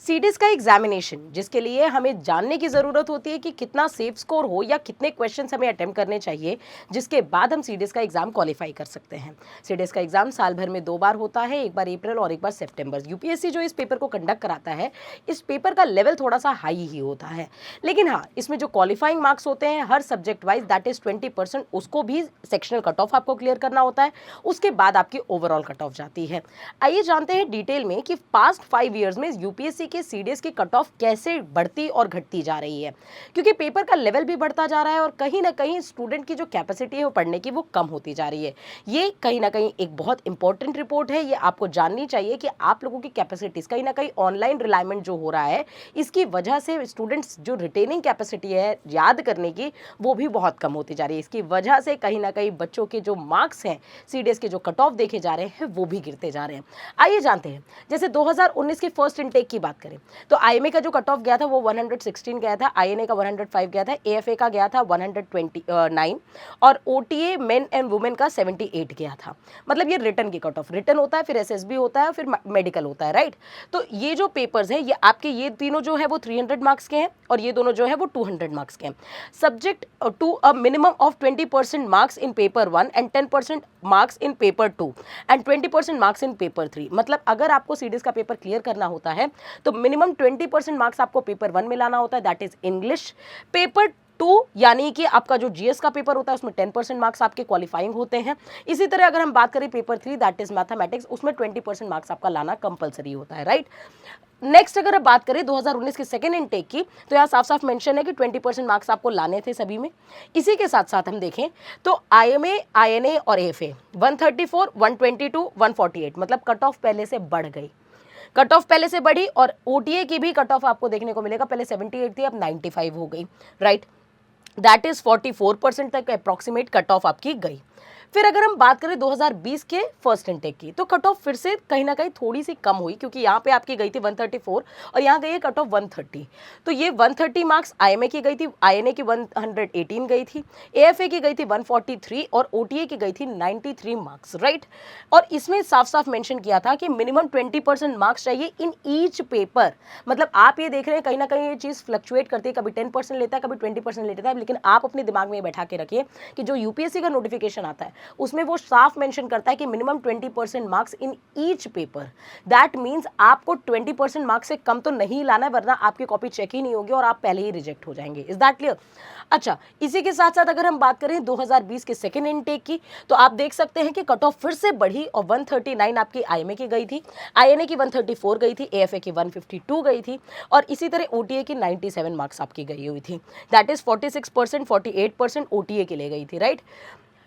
CDS का examination जिसके लिए हमें जानने की ज़रूरत होती है कि कितना सेफ स्कोर हो या कितने क्वेश्चंस हमें अटेम्प्ट करने चाहिए, जिसके बाद हम सीडीएस का एग्ज़ाम क्वालिफाई कर सकते हैं। सीडीएस का एग्ज़ाम साल भर में 2 बार होता है, एक बार अप्रैल और एक बार सितंबर। यूपीएससी जो इस पेपर को कंडक्ट कराता है, इस पेपर का लेवल थोड़ा सा हाई ही होता है, लेकिन हाँ, इसमें जो क्वालिफाइंग मार्क्स होते हैं हर सब्जेक्ट वाइज, दैट इज़ 20%, उसको भी सेक्शनल कट ऑफ आपको क्लियर करना होता है। उसके बाद आपकी ओवरऑल कट ऑफ जाती है। आइए जानते हैं डिटेल में कि पास्ट 5 ईयर्स में यूपीएससी के सीडीएस की कट ऑफ कैसे बढ़ती और घटती जा रही है, क्योंकि पेपर का लेवल भी बढ़ता जा रहा है और कहीं ना कहीं स्टूडेंट की जो कैपेसिटी है वो पढ़ने की वो कम होती जा रही है। ये कहीं ना कहीं एक बहुत इंपॉर्टेंट रिपोर्ट है, ये आपको जाननी चाहिए कि आप लोगों की कैपेसिटीज कहीं ना कहीं ऑनलाइन रिलायमेंट जो हो रहा है, इसकी वजह से स्टूडेंट्स जो रिटेनिंग कैपेसिटी है याद करने की, वो भी बहुत कम होती जा रही है। इसकी वजह से कहीं ना कहीं बच्चों के जो मार्क्स हैं, सीडीएस के जो कट ऑफ देखे जा रहे हैं, वो भी गिरते जा रहे हैं। आइए जानते हैं, जैसे 2019 की फर्स्ट इनटेक की बात करें तो आईएमए का जो कट ऑफ गया था वो 116 गया था, आईएनए का 105 गया था, एएफए का गया था 129 और ओटीए मेन एंड वुमेन का 78 गया था। मतलब ये रिटन की कट ऑफ, रिटन होता है फिर एसएसबी होता है फिर मेडिकल होता है, राइट। तो ये जो पेपर्स हैं, ये आपके ये तीनों जो है वो 300 मार्क्स के हैं और ये दोनों जो है वो 200 मार्क्स के हैं। Subject to a minimum of 20% marks in paper 1 and 10% marks in paper 2 and 20% marks in paper 3। मतलब अगर आपको सीडीएस का पेपर क्लियर करना होता है तो मिनिमम 20% मार्क्स आपको पेपर 1 में लाना होता है, दैट इज इंग्लिश। पेपर 2 यानी कि आपका जो जीएस का पेपर होता है उसमें 10% मार्क्स आपके क्वालिफाइंग होते हैं। इसी तरह अगर हम बात करें पेपर 3, दैट इज मैथमेटिक्स, उसमें 20% मार्क्स आपका लाना कंपलसरी होता है, राइट। नेक्स्ट अगर आप बात करें 2019 के सेकेंड इनटेक की, तो यहाँ साफ साफ मेंशन है कि 20% मार्क्स आपको लाने थे सभी में। इसी के साथ साथ हम देखें तो आईएमए, आईएनए और एएफए 134, 122, 148, मतलब कट ऑफ पहले से बढ़ गई, कट ऑफ पहले से बढ़ी। और ओटीए की भी कट ऑफ आपको देखने को मिलेगा, पहले 78 थी अब 95 हो गई, राइट। दैट इज 44% तक अप्रॉक्सीमेट कट ऑफ आपकी गई। फिर अगर हम बात करें 2020 के फर्स्ट इनटेक की, तो कट ऑफ फिर से कहीं ना कहीं थोड़ी सी कम हुई, क्योंकि यहाँ पे आपकी गई थी 134 और यहाँ गई है कट ऑफ 130। तो ये 130 मार्क्स आईएमए की गई थी, आईएनए की 118 गई थी, एएफए की गई थी 143 और ओटीए की गई थी 93 मार्क्स, राइट। और इसमें साफ साफ मेंशन किया था कि मिनिमम 20% मार्क्स चाहिए इन ईच पेपर। मतलब आप ये देख रहे हैं कहीं ना कहीं ये चीज़ फ्लक्चुएट करती है, कभी 10% लेता है कभी 20% लेता है, लेकिन आप अपने दिमाग में बैठा के रखिए कि जो यूपीएससी का नोटिफिकेशन आता है उसमें वो साफ मेंशन करता है कि minimum 20% marks in each paper. That means आपको 20% मार्क्स से कम तो नहीं लाना है, वरना आपकी कॉपी चेक ही नहीं होगी और आप पहले ही रिजेक्ट हो जाएंगे। Is that clear? अच्छा, इसी के साथ साथ अगर हम बात करें 2020 के सेकेंड इनटेक की, तो आप देख सकते हैं कि कट ऑफ फिर से बढ़ी और 139 आपकी आईएमए की गई थी, आईएनए की 134 गई थी, एएफए की 152 गई थी और इसी तरह ओटीए की 97 मार्क्स आपकी गई हुई थी। दैट इज 46%, 48% ओटीए के लिए गई थी, राइट।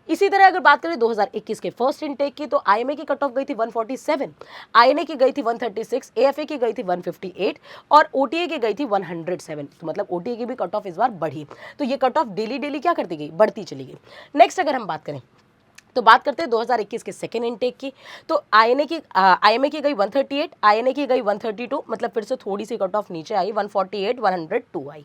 इसी तरह अगर बात करें 2021 के फर्स्ट इनटेक की, तो आईएमए की कट ऑफ गई थी 147, आईएनए की गई थी 136, एएफए की गई थी 158 और ओटीए की गई थी 107। तो मतलब ओटीए की भी कट ऑफ इस बार बढ़ी। तो ये कट ऑफ डेली डेली क्या करती गई, बढ़ती चली गई। नेक्स्ट अगर हम बात करें तो बात करते हैं 2021 के सेकेंड इनटेक की, तो आईएमए की गई 138, आईएनए की गई 132, मतलब फिर से थोड़ी सी कट ऑफ नीचे आई, 148, 102 आई,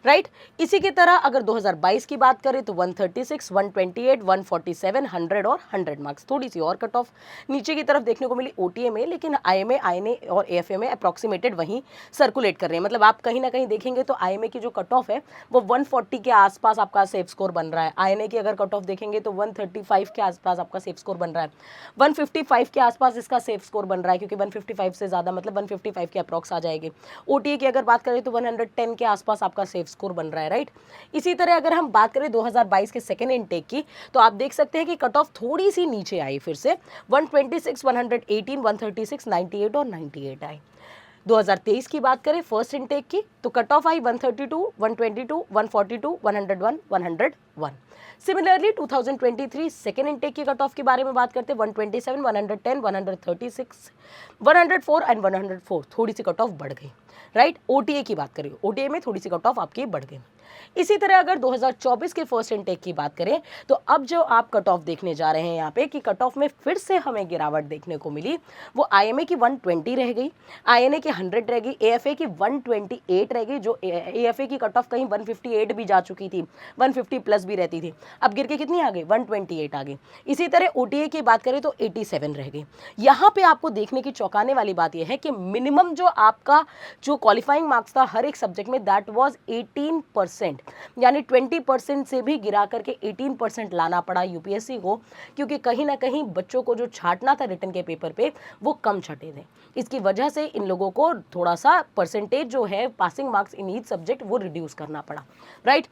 राइट। इसी की तरह अगर 2022 की बात करें तो 136, 128, 147, 100 और 100 मार्क्स, थोड़ी सी और कट ऑफ नीचे की तरफ देखने को मिली ओटीए में, लेकिन आईएमए, आईएनए और एएफए में अप्रॉक्सीमेटेड वहीं सर्कुलेट कर रहे हैं। मतलब आप कहीं ना कहीं देखेंगे तो आईएमए की जो कट ऑफ है वो 140 के आसपास आपका सेफ स्कोर बन रहा है, आईएनए की अगर कट ऑफ देखेंगे तो 135 के आसपास आपका सेफ स्कोर बन रहा है, 155 के आसपास इसका सेफ स्कोर बन रहा है, क्योंकि 155 से ज़्यादा मतलब 155 के अप्रॉक्स आ जाएगी। ओटीए की अगर बात करें तो 110 के आसपास आपका सेफ स्कोर बन रहा है, राइट। इसी तरह अगर हम बात करें 2022 के सेकेंड इनटेक की, तो आप देख सकते हैं कि कट ऑफ थोड़ी सी नीचे आई, फिर से 126, 118, 136, 98 और 98 आई। 2023 की बात करें फर्स्ट इनटेक की, तो कट ऑफ आई 132, 122, 142, 101, 101। सिमिलरली 2023 सेकेंड इनटेक की कट ऑफ के बारे में बात करते हैं, 127, 110, 136, 104 एंड 104, थोड़ी सी कट ऑफ बढ़ गई, राइट। ओटीए की बात करें, ओटीए में थोड़ी सी कट ऑफ आपकी बढ़ गई। इसी तरह अगर 2024 के फर्स्ट इनटेक की बात करें तो अब जो आप कट ऑफ देखने जा रहे हैं यहाँ पे कि कट ऑफ में फिर से हमें गिरावट देखने को मिली। वो आईएमए की 120 रह गई, आईएनए की 100 रह गई, एएफए की 128 रह गई, जो एएफए की कट ऑफ कहीं 158 भी जा चुकी थी, 150 प्लस भी रहती थी, अब गिर के कितनी आ गई, 128 आ गई। इसी तरह ओटीए की बात करें तो 87 रह गई। यहाँ पे आपको देखने की चौंकाने वाली बात यह है कि मिनिमम जो आपका जो क्वालिफाइंग मार्क्स था हर एक सब्जेक्ट में दैट वाज 18%, यानी 20% से भी गिरा करके 18% लाना पड़ा यूपीएससी को, क्योंकि कहीं ना कहीं बच्चों को जो छाटना था रिटन के पेपर पे वो कम छटे थे। इसकी वजह से इन लोगों को थोड़ा सा परसेंटेज जो है passing marks in each subject वो रिड्यूस करना पड़ा, राइट।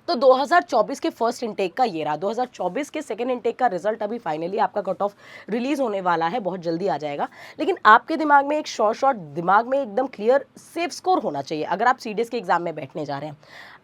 तो 2024 के फर्स्ट इनटेक का ये रहा। 2024 के सेकंड इनटेक का रिजल्ट अभी फाइनली आपका कट ऑफ रिलीज होने वाला है, बहुत जल्दी आ जाएगा। लेकिन आपके दिमाग में एक शॉर्ट दिमाग में एकदम क्लियर सेफ स्कोर होना चाहिए अगर आप सीडीएस के एग्जाम में बैठने जा रहे हैं।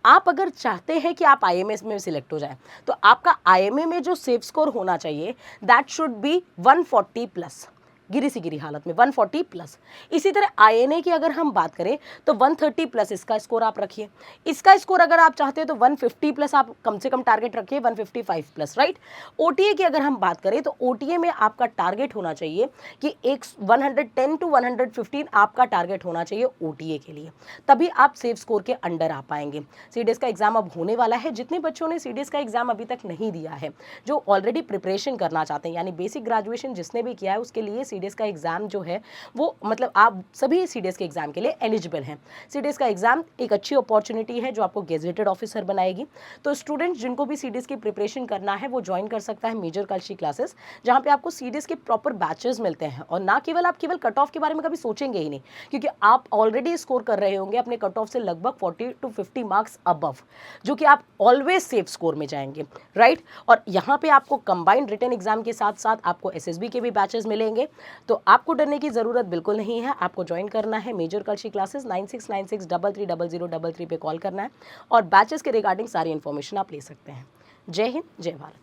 आप अगर चाहते हैं कि आप आईएमए में सिलेक्ट हो जाए तो आपका आईएमए में जो सेफ स्कोर होना चाहिए दैट शुड बी 140 प्लस, गिरी सी गिरी हालत में 140 प्लस। इसी तरह आईएनए की अगर हम बात करें तो 130 प्लस इसका स्कोर आप रखिए। इसका स्कोर अगर आप चाहते हैं तो 150 प्लस आप कम से कम टारगेट रखिए, 155 प्लस, राइट। ओटीए की अगर हम बात करें तो ओटीए में आपका टारगेट होना चाहिए कि एक 110 टू 115 आपका टारगेट होना चाहिए ओटीए के लिए, तभी आप सेफ स्कोर के अंडर आ पाएंगे। सीडीएस का एग्जाम अब होने वाला है। जितने बच्चों ने सीडीएस का एग्जाम अभी तक नहीं दिया है, जो ऑलरेडी प्रिपरेशन करना चाहते हैं, यानी बेसिक ग्रेजुएशन जिसने भी किया है उसके लिए सीडीएस का एग्जाम जो है वो मतलब आप सभी सीडीएस के एग्जाम के लिए एलिजिबल हैं। सीडीएस का एग्जाम एक अच्छी अपॉर्चुनिटी है जो आपको गेजेटेड ऑफिसर बनाएगी। तो स्टूडेंट्स जिनको भी सीडीएस की प्रिपरेशन करना है वो ज्वाइन कर सकता है मेजर कल्ची क्लासेस, जहां पे आपको सीडीएस के प्रॉपर बैचेस मिलते हैं। और ना केवल आप केवल कट ऑफ के बारे में कभी सोचेंगे ही नहीं, क्योंकि आप ऑलरेडी स्कोर कर रहे होंगे अपने कट ऑफ से लगभग 40 टू 50 मार्क्स अबव, जो कि आप ऑलवेज सेफ स्कोर में जाएंगे, राइट। और यहाँ पे आपको कंबाइंड रिटन एग्जाम के साथ साथ आपको एसएसबी के भी बैचेस मिलेंगे। तो आपको डरने की जरूरत बिल्कुल नहीं है। आपको ज्वाइन करना है मेजर कल्ची क्लासेस, 9696333333 पे कॉल करना है और बैचेस के रिगार्डिंग सारी इन्फॉर्मेशन आप ले सकते हैं। जय हिंद, जय भारत।